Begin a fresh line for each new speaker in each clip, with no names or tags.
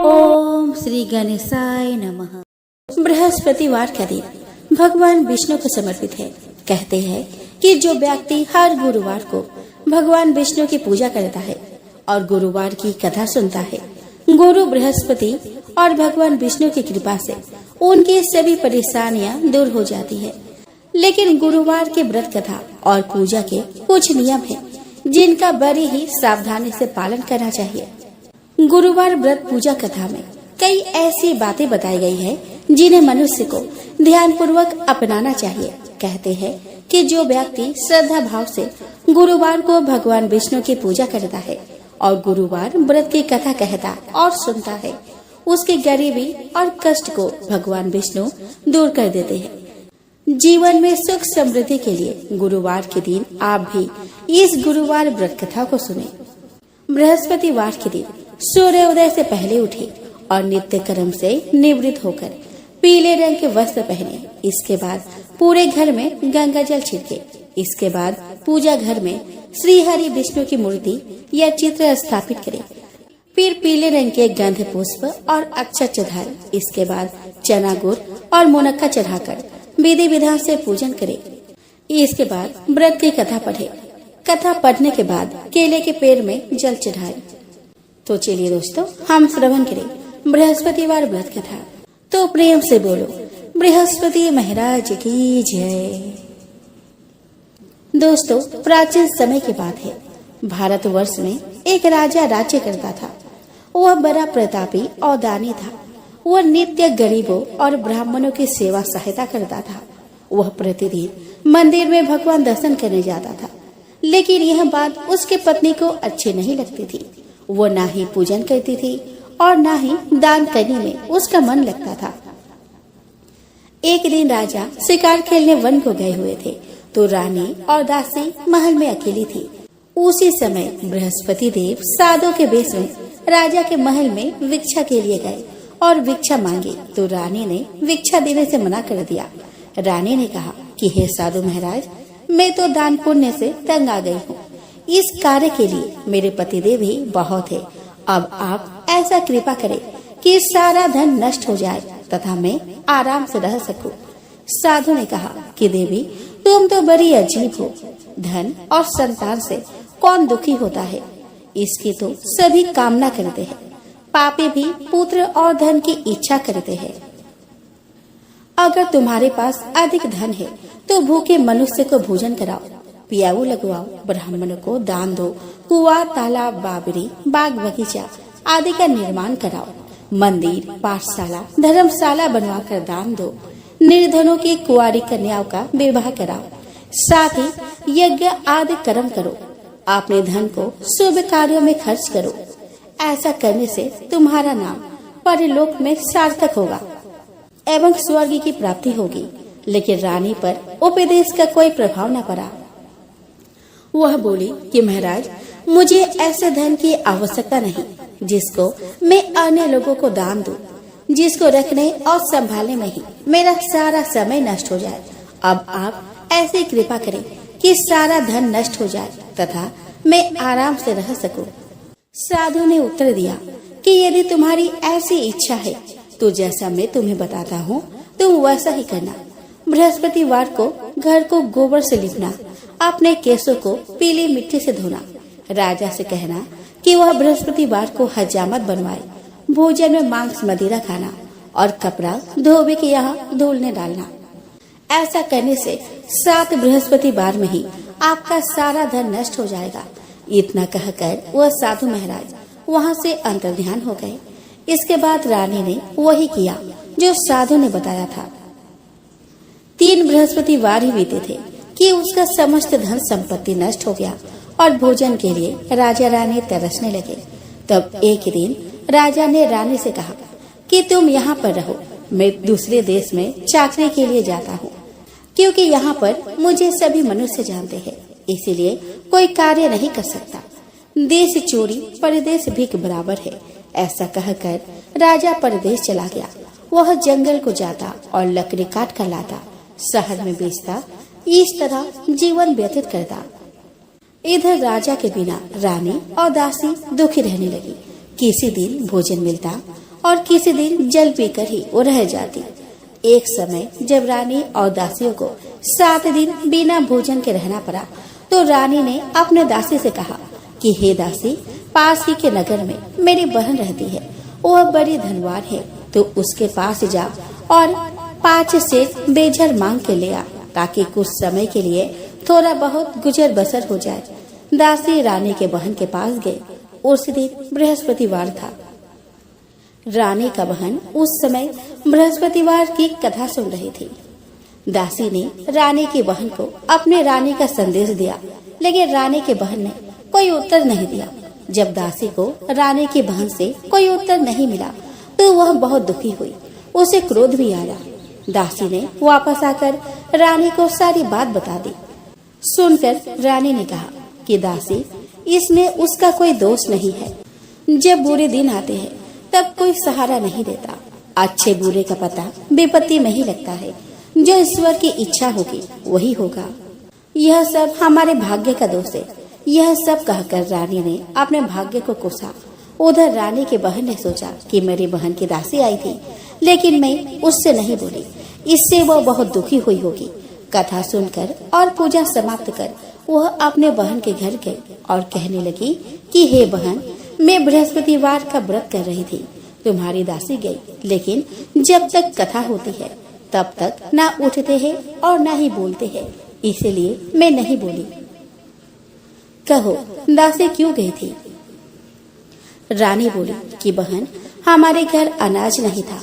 ओम श्री गणेशाय नमः। बृहस्पतिवार का दिन भगवान विष्णु को समर्पित है। कहते हैं कि जो व्यक्ति हर गुरुवार को भगवान विष्णु की पूजा करता है और गुरुवार की कथा सुनता है, गुरु बृहस्पति और भगवान विष्णु की कृपा से उनकी सभी परेशानियां दूर हो जाती है। लेकिन गुरुवार के व्रत कथा और पूजा के कुछ नियम हैं, जिनका बड़ी ही सावधानी से पालन करना चाहिए। गुरुवार व्रत पूजा कथा में कई ऐसी बातें बताई गई है, जिन्हें मनुष्य को ध्यान पूर्वक अपनाना चाहिए। कहते हैं कि जो व्यक्ति श्रद्धा भाव से गुरुवार को भगवान विष्णु की पूजा करता है और गुरुवार व्रत की कथा कहता और सुनता है, उसकी गरीबी और कष्ट को भगवान विष्णु दूर कर देते हैं। जीवन में सुख समृद्धि के लिए गुरुवार के दिन आप भी इस गुरुवार व्रत कथा को सुने। बृहस्पतिवार के दिन सूर्योदय से पहले उठे और नित्य कर्म से निवृत्त होकर पीले रंग के वस्त्र पहने। इसके बाद पूरे घर में गंगा जल छिड़के। इसके बाद पूजा घर में श्री हरि विष्णु की मूर्ति या चित्र स्थापित करें। फिर पीले रंग के गंध पुष्प और अक्षत चढ़ाए। इसके बाद चना गुड़ और मुनक्का चढ़ाकर विधि विधान से पूजन करें। इसके बाद व्रत की कथा पढ़े। कथा पढ़ने के बाद केले के पेड़ में जल चढ़ाए। तो चलिए दोस्तों, हम श्रवण करें बृहस्पतिवार व्रत कथा। तो प्रेम से बोलो बृहस्पति महाराज की जय। दोस्तों, प्राचीन समय की बात है। भारतवर्ष में एक राजा राज्य करता था। वह बड़ा प्रतापी और दानी था। वह नित्य गरीबों और ब्राह्मणों की सेवा सहायता करता था। वह प्रतिदिन मंदिर में भगवान दर्शन करने जाता था, लेकिन यह बात उसके पत्नी को अच्छी नहीं लगती थी। वो ना ही पूजन करती थी और ना ही दान करने में उसका मन लगता था। एक दिन राजा शिकार खेलने वन को गए हुए थे, तो रानी और दासी महल में अकेली थी। उसी समय बृहस्पति देव साधु के वेश में राजा के महल में भिक्षा के लिए गए और भिक्षा मांगी, तो रानी ने भिक्षा देने से मना कर दिया। रानी ने कहा कि हे साधु महाराज, मैं तो दान पुण्य से तंग आ गई हूँ। इस कार्य के लिए मेरे पतिदेव ही बहुत है। अब आप ऐसा कृपा करें कि सारा धन नष्ट हो जाए तथा मैं आराम से रह सकूं। साधु ने कहा कि देवी, तुम तो बड़ी अजीब हो। धन और संतान से कौन दुखी होता है? इसकी तो सभी कामना करते हैं। पापी भी पुत्र और धन की इच्छा करते हैं। अगर तुम्हारे पास अधिक धन है तो भूखे मनुष्य को भोजन कराओ, पियाऊ लगवाओ, ब्राह्मणों को दान दो, कुआं, तालाब, बाबरी, बाग बगीचा आदि का निर्माण कराओ, मंदिर, पाठशाला, धर्मशाला बनवाकर दान दो, निर्धनों की कुंवारी कन्याओं का विवाह कराओ, साथ ही यज्ञ आदि कर्म करो। अपने धन को शुभ कार्यों में खर्च करो। ऐसा करने से तुम्हारा नाम परलोक में सार्थक होगा एवं स्वर्ग की प्राप्ति होगी। लेकिन रानी पर उपदेश का कोई प्रभाव न पड़ा। वह बोली कि महाराज, मुझे ऐसे धन की आवश्यकता नहीं जिसको मैं अन्य लोगों को दान दूं, जिसको रखने और संभालने में ही मेरा सारा समय नष्ट हो जाए। अब आप ऐसी कृपा करें कि सारा धन नष्ट हो जाए तथा मैं आराम से रह सकूं। साधु ने उत्तर दिया कि यदि तुम्हारी ऐसी इच्छा है तो जैसा मैं तुम्हें बताता हूँ तुम वैसा ही करना। बृहस्पतिवार को घर को गोबर से लिपना, अपने केसों को पीली मिट्टी से धोना, राजा से कहना कि वह बृहस्पतिवार को हजामत बनवाए, भोजन में मांस मदिरा खाना और कपड़ा धोबी के यहाँ धुलने डालना। ऐसा करने से 7 बृहस्पतिवार में ही आपका सारा धन नष्ट हो जाएगा। इतना कहकर वह साधु महाराज वहाँ से अंतर्ध्यान हो गए। इसके बाद रानी ने वही किया जो साधु ने बताया था। 3 बृहस्पतिवार ही बीते थे कि उसका समस्त धन संपत्ति नष्ट हो गया और भोजन के लिए राजा रानी तरसने लगे। तब एक दिन राजा ने रानी से कहा कि तुम यहाँ पर रहो, मैं दूसरे देश में चाकरी के लिए जाता हूँ, क्योंकि यहाँ पर मुझे सभी मनुष्य जानते हैं, इसीलिए कोई कार्य नहीं कर सकता। देश चोरी परदेश भीख बराबर है। ऐसा कहकर राजा परदेश चला गया। वह जंगल को जाता और लकड़ी काट कर लाता, शहर में बेचता। इस तरह जीवन व्यतीत करता। इधर राजा के बिना रानी और दासी दुखी रहने लगी। किसी दिन भोजन मिलता और किसी दिन जल पीकर ही वो रह जाती। एक समय जब रानी और दासियों को 7 दिन बिना भोजन के रहना पड़ा, तो रानी ने अपने दासी से कहा कि हे दासी, पास ही के नगर में मेरी बहन रहती है, वह बड़ी धनवान है, तो उसके पास जा और 5 सेर बेझर मांग के ले आ, ताकि कुछ समय के लिए थोड़ा बहुत गुजर बसर हो जाए। दासी रानी के बहन के पास गई। उस दिन बृहस्पतिवार था। रानी का बहन उस समय बृहस्पतिवार की कथा सुन रही थी। दासी ने रानी की बहन को अपने रानी का संदेश दिया, लेकिन रानी की बहन ने कोई उत्तर नहीं दिया। जब दासी को रानी की बहन से कोई उत्तर नहीं मिला, तो वह बहुत दुखी हुई। उसे क्रोध भी आया। दासी ने वापस आकर रानी को सारी बात बता दी। सुनकर रानी ने कहा कि दासी, इसमें उसका कोई दोष नहीं है। जब बुरे दिन आते हैं तब कोई सहारा नहीं देता। अच्छे बुरे का पता विपत्ति में ही लगता है। जो ईश्वर की इच्छा होगी वही होगा। यह सब हमारे भाग्य का दोष है। यह सब कहकर रानी ने अपने भाग्य को कोसा। उधर रानी की बहन ने सोचा कि मेरी बहन की दासी आई थी, लेकिन मैं उससे नहीं बोली, इससे वह बहुत दुखी हुई होगी। कथा सुनकर और पूजा समाप्त कर वह अपने बहन के घर गई और कहने लगी कि हे बहन, मैं बृहस्पतिवार का व्रत कर रही थी, तुम्हारी दासी गई, लेकिन जब तक कथा होती है तब तक ना उठते हैं और ना ही बोलते हैं, इसलिए मैं नहीं बोली। कहो, दासी क्यों गई थी? रानी बोली कि बहन, हमारे घर अनाज नहीं था।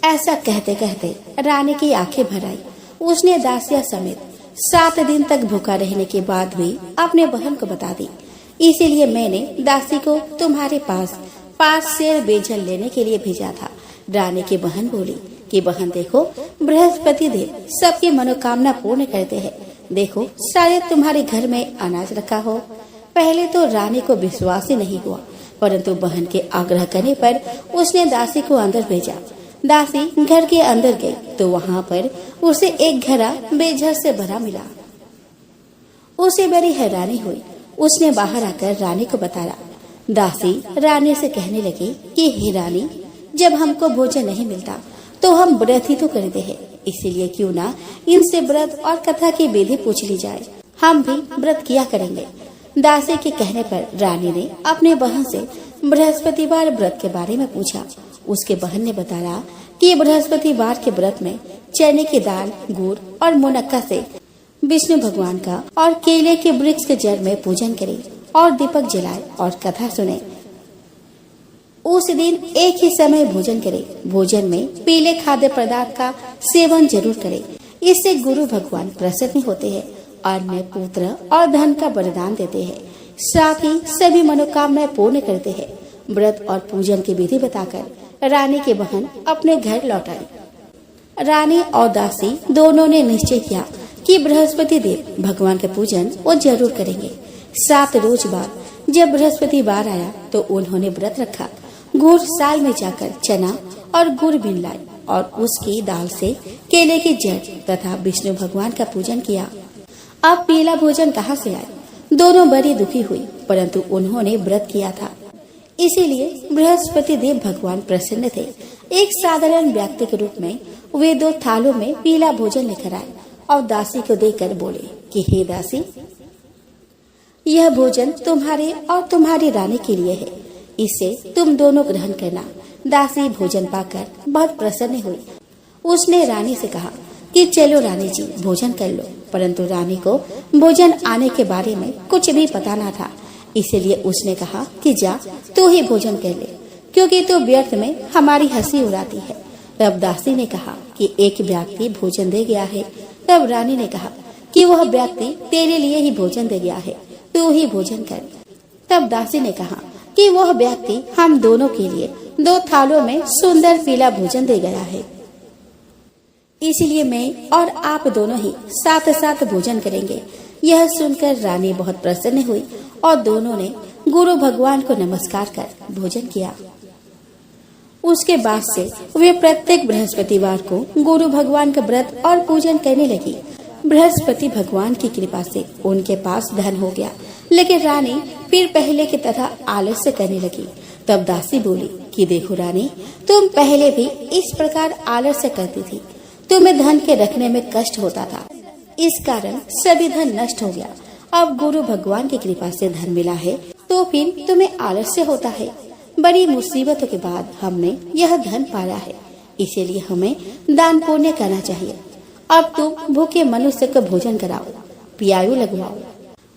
ऐसा कहते कहते रानी की आंखें भर आई। उसने दासिया समेत 7 दिन तक भूखा रहने के बाद भी अपने बहन को बता दी। इसीलिए मैंने दासी को तुम्हारे पास 5 सेर बेजल लेने के लिए भेजा था। रानी की बहन बोली कि बहन देखो, बृहस्पति देव सबकी मनोकामना पूर्ण करते हैं। देखो, शायद तुम्हारे घर में अनाज रखा हो। पहले तो रानी को विश्वास ही नहीं हुआ, परंतु बहन के आग्रह करने पर उसने दासी को अंदर भेजा। दासी घर के अंदर गई तो वहाँ पर उसे एक घड़ा बेझर से भरा मिला। उसे बड़ी हैरानी हुई। उसने बाहर आकर रानी को बताया। दासी रानी से कहने लगी कि हे रानी, जब हमको भोजन नहीं मिलता तो हम व्रत ही तो करते हैं, इसीलिए क्यों ना इनसे व्रत और कथा की विधि पूछ ली जाए। हम भी व्रत किया करेंगे। दासी के कहने पर रानी ने अपने बहन से बृहस्पतिवार व्रत के बारे में पूछा। उसके बहन ने बताया कि बृहस्पतिवार के व्रत में चने की दाल, गुड़ और मुनक्का से विष्णु भगवान का और केले के वृक्ष के जड़ में पूजन करे और दीपक जलाए और कथा सुने। उस दिन एक ही समय भोजन करे। भोजन में पीले खाद्य पदार्थ का सेवन जरूर करे। इससे गुरु भगवान प्रसन्न होते हैं और अन्य पुत्र और धन का वरदान देते हैं। साथ ही सभी मनोकामनाएं पूर्ण करते हैं। व्रत और पूजन की विधि बताकर रानी की बहन अपने घर लौट आई। रानी और दासी दोनों ने निश्चय किया कि बृहस्पति देव भगवान के पूजन वो जरूर करेंगे। 7 रोज बाद जब बृहस्पतिवार आया तो उन्होंने व्रत रखा। गुड़ साल में जाकर चना और गुड़ बीन लाए और उसकी दाल से केले की जड़ तथा विष्णु भगवान का पूजन किया। अब पीला भोजन कहाँ से आए? दोनों बड़ी दुखी हुई, परंतु उन्होंने व्रत किया था, इसीलिए बृहस्पति देव भगवान प्रसन्न थे। एक साधारण व्यक्ति के रूप में वे 2 थालों में पीला भोजन लेकर आए और दासी को देकर बोले कि हे दासी, यह भोजन तुम्हारे और तुम्हारी रानी के लिए है, इसे तुम दोनों ग्रहण करना। दासी भोजन पाकर बहुत प्रसन्न हुई। उसने रानी से कहा कि चलो रानी जी, भोजन कर लो। परंतु रानी को भोजन आने के बारे में कुछ भी पता न था, इसीलिए उसने कहा कि जा तू ही भोजन कर ले, क्योंकि तू व्यर्थ में हमारी हंसी उड़ाती है। तब दासी ने कहा कि एक व्यक्ति भोजन दे गया है। तब रानी ने कहा कि वह व्यक्ति तेरे लिए ही भोजन दे गया है, तू ही भोजन कर। तब दासी ने कहा कि वह व्यक्ति हम दोनों के लिए 2 थालों में सुंदर पीला भोजन दे गया है, इसलिए मैं और आप दोनों ही साथ साथ भोजन करेंगे। यह सुनकर रानी बहुत प्रसन्न हुई और दोनों ने गुरु भगवान को नमस्कार कर भोजन किया। उसके बाद से वे प्रत्येक बृहस्पतिवार को गुरु भगवान का व्रत और पूजन करने लगी। बृहस्पति भगवान की कृपा से उनके पास धन हो गया, लेकिन रानी फिर पहले की तरह आलस्य करने लगी। तब दासी बोली कि देखो रानी, तुम पहले भी इस प्रकार आलस से करती थी। तुम्हें धन के रखने में कष्ट होता था, इस कारण सभी धन नष्ट हो गया। अब गुरु भगवान की कृपा से धन मिला है तो फिर तुम्हें आलस्य होता है। बड़ी मुसीबतों के बाद हमने यह धन पाया है, इसीलिए हमें दान पुण्य करना चाहिए। अब तुम भूखे मनुष्य को भोजन कराओ, पियायु लगवाओ,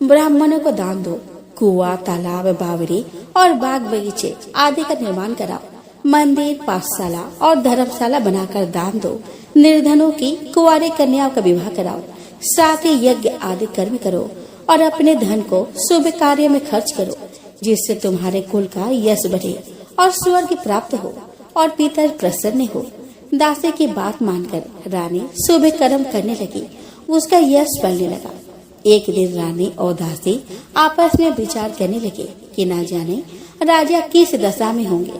ब्राह्मणों को दान दो, कुआं, तालाब, बावड़ी और बाग बगीचे आदि का निर्माण कराओ, मंदिर, पाठशाला और धर्मशाला बनाकर दान दो, निर्धनों की कुंवारी कन्याओं का विवाह कराओ, साथ ही यज्ञ आदि कर्म करो और अपने धन को शुभ कार्य में खर्च करो, जिससे तुम्हारे कुल का यश बढ़े और स्वर्ग प्राप्त हो और पितर प्रसन्न हो। दासी की बात मानकर रानी शुभ कर्म करने लगी, उसका यश बढ़ने लगा। एक दिन रानी और दासी आपस में विचार करने लगे कि ना जाने राजा किस दशा में होंगे।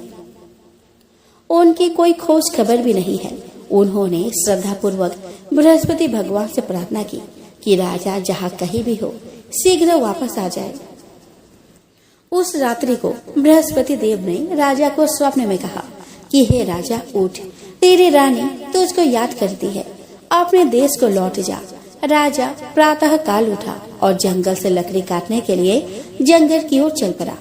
उनकी कोई खोज खबर भी नहीं है। उन्होंने श्रद्धा पूर्वक बृहस्पति भगवान से प्रार्थना की कि राजा जहाँ कहीं भी हो शीघ्र वापस आ जाए। उस रात्रि को बृहस्पति देव ने राजा को स्वप्न में कहा कि हे राजा, उठ, तेरी रानी तुझको याद करती है, अपने देश को लौट जा। राजा प्रातः काल उठा और जंगल से लकड़ी काटने के लिए जंगल की ओर चल पड़ा।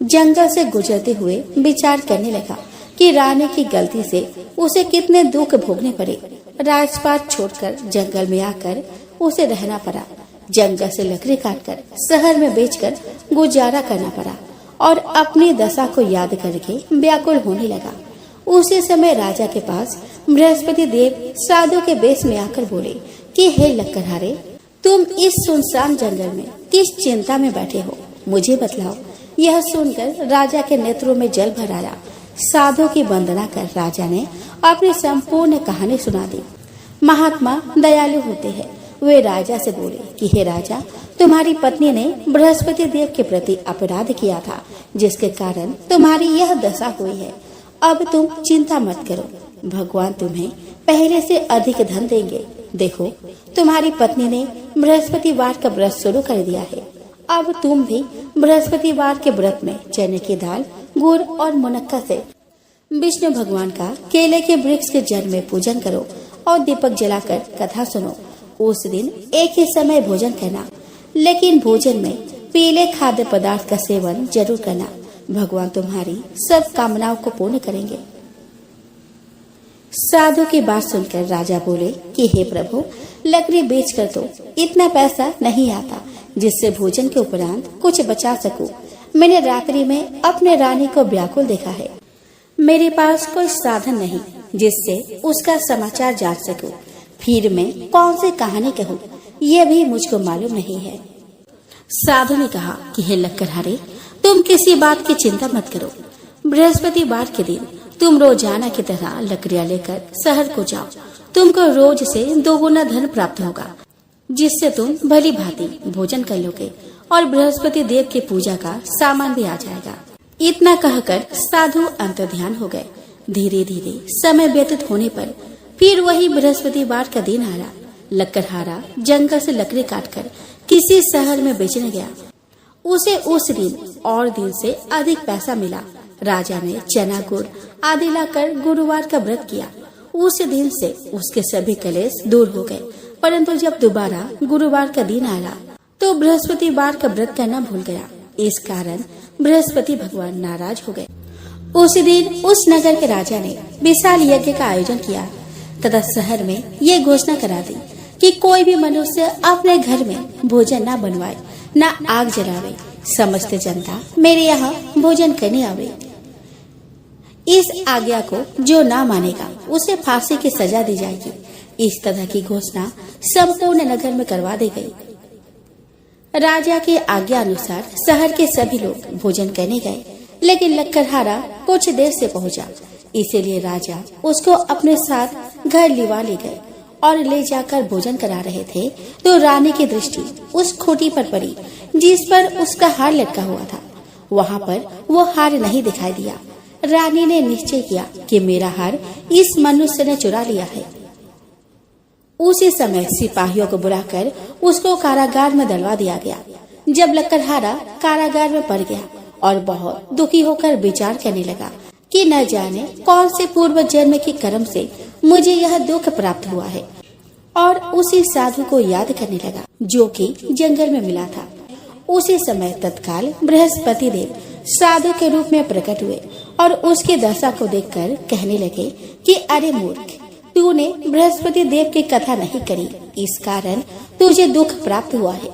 जंगल से गुजरते हुए विचार करने लगा कि रानी की गलती से उसे कितने दुख भोगने पड़े। राजपाट छोड़कर जंगल में आकर उसे रहना पड़ा। जंगल से लकड़ी काटकर शहर में बेचकर गुजारा करना पड़ा और अपनी दशा को याद करके व्याकुल होने लगा। उसी समय राजा के पास बृहस्पति देव साधु के वेश में आकर बोले कि हे लक्कड़हारे, तुम इस सुनसान जंगल में किस चिंता में बैठे हो, मुझे बतलाओ। यह सुनकर राजा के नेत्रों में जल भर आया। साधु की वंदना कर राजा ने अपनी संपूर्ण कहानी सुना दी। महात्मा दयालु होते हैं। वे राजा से बोले कि हे राजा, तुम्हारी पत्नी ने बृहस्पति देव के प्रति अपराध किया था, जिसके कारण तुम्हारी यह दशा हुई है। अब तुम चिंता मत करो, भगवान तुम्हें पहले से अधिक धन देंगे। देखो, तुम्हारी पत्नी ने बृहस्पतिवार का व्रत शुरू कर दिया है। अब तुम भी बृहस्पतिवार के व्रत में चने की दाल, गुड़ और मुनक्का से विष्णु भगवान का केले के वृक्ष के जड़ में पूजन करो और दीपक जलाकर कथा सुनो। उस दिन एक ही समय भोजन करना, लेकिन भोजन में पीले खाद्य पदार्थ का सेवन जरूर करना। भगवान तुम्हारी सब कामनाओं को पूर्ण करेंगे। साधु की बात सुनकर राजा बोले कि हे प्रभु, लकड़ी बेचकर तो इतना पैसा नहीं आता जिससे भोजन के उपरांत कुछ बचा सकूं। मैंने रात्रि में अपने रानी को व्याकुल देखा है। मेरे पास कोई साधन नहीं जिससे उसका समाचार जान सकूं। फिर मैं कौन सी कहानी कहूँ, यह भी मुझको मालूम नहीं है। साधु ने कहा कि हे लक्कड़हारे, तुम किसी बात की चिंता मत करो। बृहस्पतिवार के दिन तुम रोजाना की तरह लकड़ियाँ लेकर शहर को जाओ। तुमको रोज से 2 गुना धन प्राप्त होगा, जिससे तुम भली भांति भोजन कर लोगे और बृहस्पति देव की पूजा का सामान भी आ जाएगा। इतना कहकर साधु अंतर्ध्यान हो गए। धीरे धीरे समय व्यतीत होने पर फिर वही बृहस्पतिवार का दिन आया। लक्कड़हारा जंगल से लकड़ी काटकर किसी शहर में बेचने गया। उसे उस दिन और दिन से अधिक पैसा मिला। राजा ने चना, गुड़ आदि लाकर गुरुवार का व्रत किया। उस दिन से उसके सभी कलेश दूर हो गए। परंतु जब दोबारा गुरुवार का दिन आया तो बृहस्पतिवार का व्रत करना भूल गया। इस कारण बृहस्पति भगवान नाराज हो गए। उसी दिन उस नगर के राजा ने विशाल यज्ञ का आयोजन किया तथा शहर में ये घोषणा करा दी कि कोई भी मनुष्य अपने घर में भोजन न बनवाए, न आग जलावे। समस्त जनता मेरे यहाँ भोजन करने आवे। इस आज्ञा को जो न मानेगा उसे फांसी की सजा दी जाएगी। इस तरह की घोषणा संपूर्ण नगर में करवा दी गई। राजा के आज्ञा अनुसार शहर के सभी लोग भोजन करने गए, लेकिन लक्कड़हारा कुछ देर से पहुंचा। इसीलिए राजा उसको अपने साथ घर लिवा ले गए और ले जाकर भोजन करा रहे थे तो रानी की दृष्टि उस खूंटी पर पड़ी जिस पर उसका हार लटका हुआ था। वहाँ पर वो हार नहीं दिखाई दिया। रानी ने निश्चय किया कि मेरा हार इस मनुष्य ने चुरा लिया है। उसी समय सिपाहियों को बुलाकर उसको कारागार में डलवा दिया गया। जब लक्कड़हारा कारागार में पड़ गया और बहुत दुखी होकर विचार करने लगा कि न जाने कौन से पूर्व जन्म के कर्म से मुझे यह दुख प्राप्त हुआ है। और उसी साधु को याद करने लगा जो कि जंगल में मिला था। उसी समय तत्काल बृहस्पति देव साधु के रूप में प्रकट हुए और उसकी दशा को देखकर कहने लगे कि अरे मूर्ख, तूने बृहस्पति देव की कथा नहीं करी, इस कारण तुझे दुख प्राप्त हुआ है।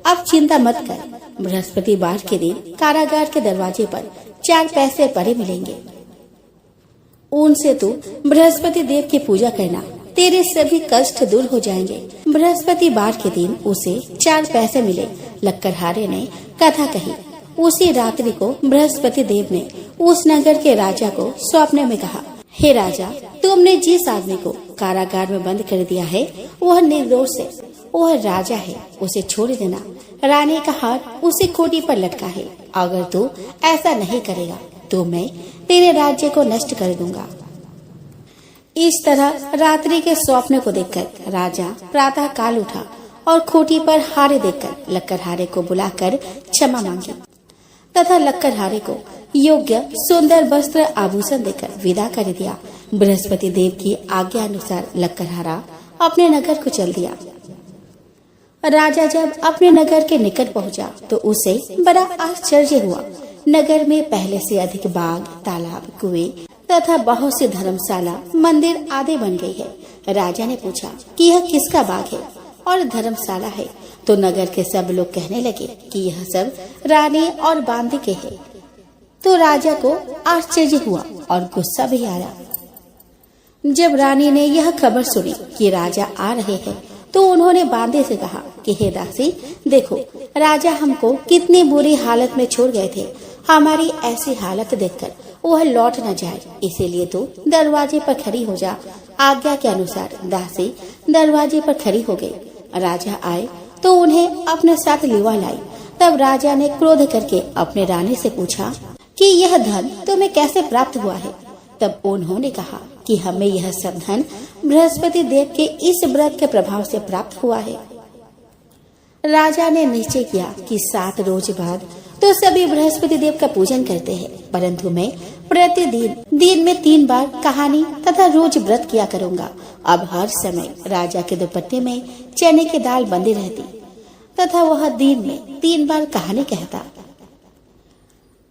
अब चिंता मत कर, बृहस्पतिवार के दिन कारागार के दरवाजे पर 4 पैसे पड़े मिलेंगे। उनसे तू बृहस्पति देव की पूजा करना, तेरे सभी कष्ट दूर हो जाएंगे। बृहस्पतिवार के दिन उसे 4 पैसे मिले। लक्कड़हारे ने कथा कही। उसी रात्रि को बृहस्पति देव ने उस नगर के राजा को स्वप्न में कहा, हे राजा, तुमने जिस आदमी को कारागार में बंद कर दिया है वह निर्दोष है, वह राजा है, उसे छोड़ देना। रानी का हार उसी खूंटी पर लटका है। अगर तू ऐसा नहीं करेगा तो मैं तेरे राज्य को नष्ट कर दूंगा। इस तरह रात्रि के स्वप्न को देखकर राजा प्रातः काल उठा और खूंटी पर हारे देखकर लक्कड़हारे को बुलाकर क्षमा मांगी तथा लक्कड़हारे को योग्य सुंदर वस्त्र आभूषण देकर विदा कर दिया। बृहस्पति देव की आज्ञा अनुसार लक्कड़हारा अपने नगर को चल दिया। राजा जब अपने नगर के निकट पहुंचा तो उसे बड़ा आश्चर्य हुआ। नगर में पहले से अधिक बाग, तालाब, कुएं तथा बहुत सी धर्मशाला, मंदिर आदि बन गई है। राजा ने पूछा कि यह किसका बाग है और धर्मशाला है, तो नगर के सब लोग कहने लगे कि यह सब रानी और बांदी के है। तो राजा को आश्चर्य हुआ और गुस्सा भी आया। जब रानी ने यह खबर सुनी कि राजा आ रहे हैं तो उन्होंने बांदे से कहा कि हे दासी, देखो राजा हमको कितनी बुरी हालत में छोड़ गए थे। हमारी ऐसी हालत देखकर वह लौट न जाए, इसीलिए तू दरवाजे पर खड़ी हो जा। आज्ञा के अनुसार दासी दरवाजे पर खड़ी हो गई। राजा आए तो उन्हें अपने साथ लिवा लाई। तब राजा ने क्रोध करके अपने रानी से पूछा कि यह धन तुम्हें कैसे प्राप्त हुआ है। तब उन्होंने कहा कि हमें यह सब धन बृहस्पति देव के इस व्रत के प्रभाव से प्राप्त हुआ है। राजा ने निश्चय किया कि 7 रोज बाद तो सभी बृहस्पति देव का पूजन करते हैं, परंतु मैं प्रतिदिन दिन में 3 बार कहानी तथा रोज व्रत किया करूंगा। अब हर समय राजा के दुपट्टे में चने की दाल बंधी रहती तथा वह दिन में 3 बार कहानी कहता।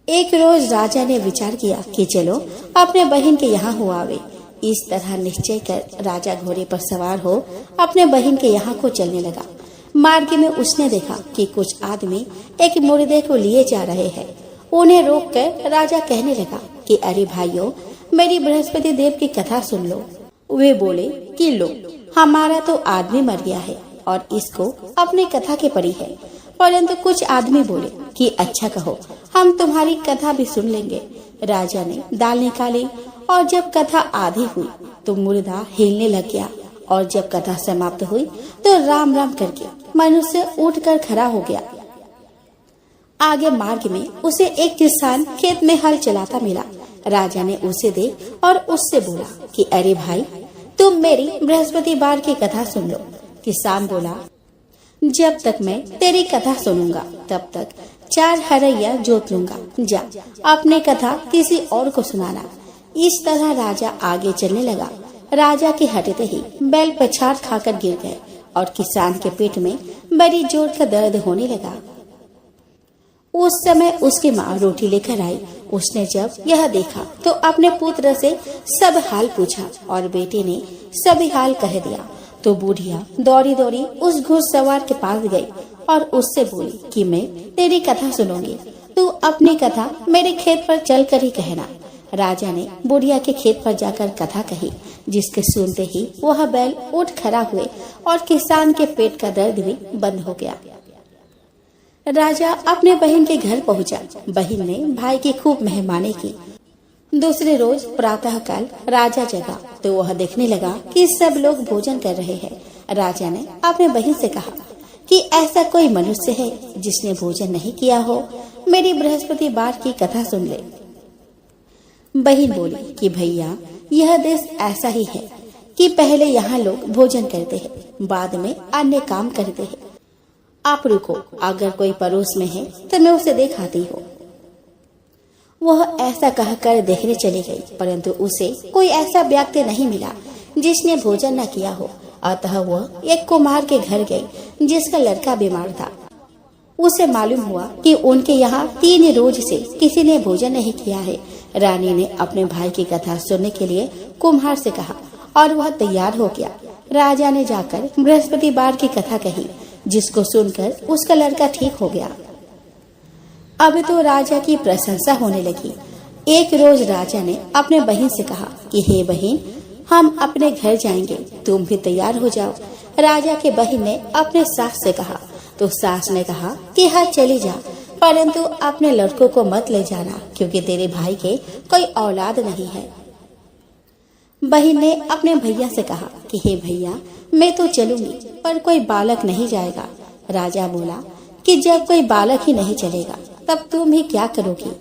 एक रोज राजा ने विचार किया कि चलो अपने बहन के यहाँ हो आवे। इस तरह निश्चय कर राजा घोड़े पर सवार हो अपने बहन के यहाँ को चलने लगा। मार्ग में उसने देखा कि कुछ आदमी एक मुर्दे को लिए जा रहे हैं। उन्हें रोककर राजा कहने लगा कि अरे भाइयों, मेरी बृहस्पति देव की कथा सुन लो। वे बोले कि लो, हमारा तो आदमी मर गया है और इसको अपनी कथा के पड़ी है। परंतु कुछ आदमी बोले कि अच्छा कहो, हम तुम्हारी कथा भी सुन लेंगे। राजा ने दाल निकाली और जब कथा आधी हुई तो मुर्दा हिलने लग गया और जब कथा समाप्त हुई तो राम राम करके मनुष्य उठकर खड़ा हो गया। आगे मार्ग में उसे एक किसान खेत में हल चलाता मिला। राजा ने उसे देख और उससे बोला कि अरे भाई, तुम मेरी बृहस्पतिवार की कथा सुन लो। किसान बोला, जब तक मैं तेरी कथा सुनूंगा तब तक 4 हरैया जोत लूंगा। जा अपनी कथा किसी और को सुनाना। इस तरह राजा आगे चलने लगा। राजा के हटते ही बैल पछाड़ खाकर गिर गए और किसान के पेट में बड़ी जोर का दर्द होने लगा। उस समय उसकी माँ रोटी लेकर आई। उसने जब यह देखा तो अपने पुत्र से सब हाल पूछा और बेटे ने सभी हाल कह दिया। तो बूढ़िया दौड़ी दौड़ी उस घुड़सवार के पास गई और उससे बोली कि मैं तेरी कथा सुनूंगी, तू अपनी कथा मेरे खेत पर चल कर ही कहना। राजा ने बुढ़िया के खेत पर जाकर कथा कही, जिसके सुनते ही वह बैल उठ खड़ा हुए और किसान के पेट का दर्द भी बंद हो गया। राजा अपने बहन के घर पहुंचा। बहन ने भाई की खूब मेहमानी की। दूसरे रोज प्रातः काल राजा जगा तो वह देखने लगा कि सब लोग भोजन कर रहे हैं। राजा ने अपने बहन से कहा कि ऐसा कोई मनुष्य है जिसने भोजन नहीं किया हो, मेरी बृहस्पतिवार की कथा सुन ले। बहन बोली कि भैया, यह देश ऐसा ही है कि पहले यहाँ लोग भोजन करते हैं, बाद में अन्य काम करते हैं। आप रुको, अगर कोई पड़ोस में है तो मैं उसे दिखाती हूँ। वह ऐसा कहकर देखने चली गई, परंतु उसे कोई ऐसा व्यक्ति नहीं मिला जिसने भोजन न किया हो। अतः वह एक कुम्हार के घर गई जिसका लड़का बीमार था। उसे मालूम हुआ कि उनके यहाँ 3 रोज से किसी ने भोजन नहीं किया है। रानी ने अपने भाई की कथा सुनने के लिए कुम्हार से कहा और वह तैयार हो गया। राजा ने जाकर बृहस्पतिवार की कथा कही, जिसको सुनकर उसका लड़का ठीक हो गया। अब तो राजा की प्रशंसा होने लगी। एक रोज राजा ने अपने बहन से कहा कि हे बहन, हम अपने घर जाएंगे, तुम भी तैयार हो जाओ। राजा के बहन ने अपने सास से कहा तो सास ने कहा कि हाँ चली जा, परंतु अपने लड़कों को मत ले जाना, क्योंकि तेरे भाई के कोई औलाद नहीं है। बहन ने अपने भैया से कहा कि हे भैया, मैं तो चलूंगी, पर कोई बालक नहीं जाएगा। राजा बोला कि जब कोई बालक ही नहीं चलेगा तब तुम ही क्या करोगी।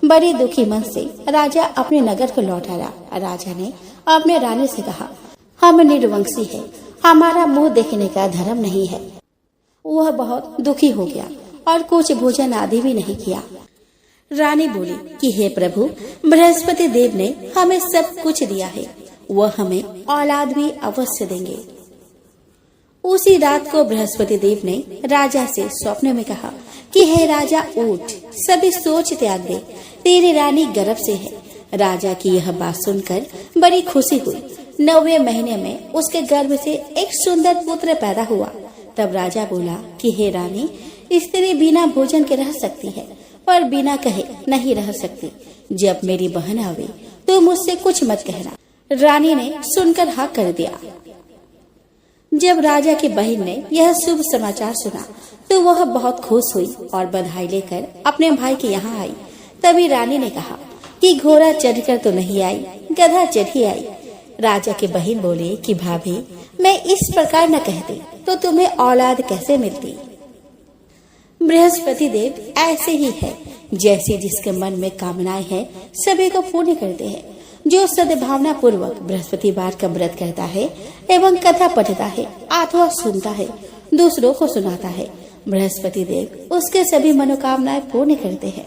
बड़ी दुखी मन से राजा अपने नगर को लौट आया। राजा ने अपने रानी से कहा, हम निर्वंशी है, हमारा मुंह देखने का धर्म नहीं है। वह बहुत दुखी हो गया और कुछ भोजन आदि भी नहीं किया। रानी बोली कि हे प्रभु, बृहस्पति देव ने हमें सब कुछ दिया है, वह हमें औलाद भी अवश्य देंगे। उसी रात को बृहस्पति देव ने राजा से स्वप्न में कहा कि हे राजा, उठ, सभी सोच त्याग दे, तेरी रानी गर्भ से है। राजा की यह बात सुनकर बड़ी खुशी हुई। 9वें महीने में उसके गर्भ से एक सुंदर पुत्र पैदा हुआ। तब राजा बोला कि हे रानी, स्त्री बिना भोजन के रह सकती है, पर बिना कहे नहीं रह सकती। जब मेरी बहन आवे तो मुझसे कुछ मत कहना। रानी ने सुनकर हाँ कर दिया। जब राजा की बहन ने यह शुभ समाचार सुना तो वह बहुत खुश हुई और बधाई लेकर अपने भाई के यहाँ आई। तभी रानी ने कहा कि घोड़ा चढ़कर तो नहीं आई, गधा चढ़ ही आई। राजा की बहन बोली कि भाभी, मैं इस प्रकार न कहती तो तुम्हें औलाद कैसे मिलती। बृहस्पति देव ऐसे ही है, जैसे जिसके मन में कामनाएं हैं सभी को पूर्ण करते हैं। जो सद्भावना पूर्वक बृहस्पतिवार का व्रत करता है एवं कथा पढ़ता है अथवा सुनता है, दूसरों को सुनाता है, बृहस्पति देव उसके सभी मनोकामनाएं पूर्ण करते हैं।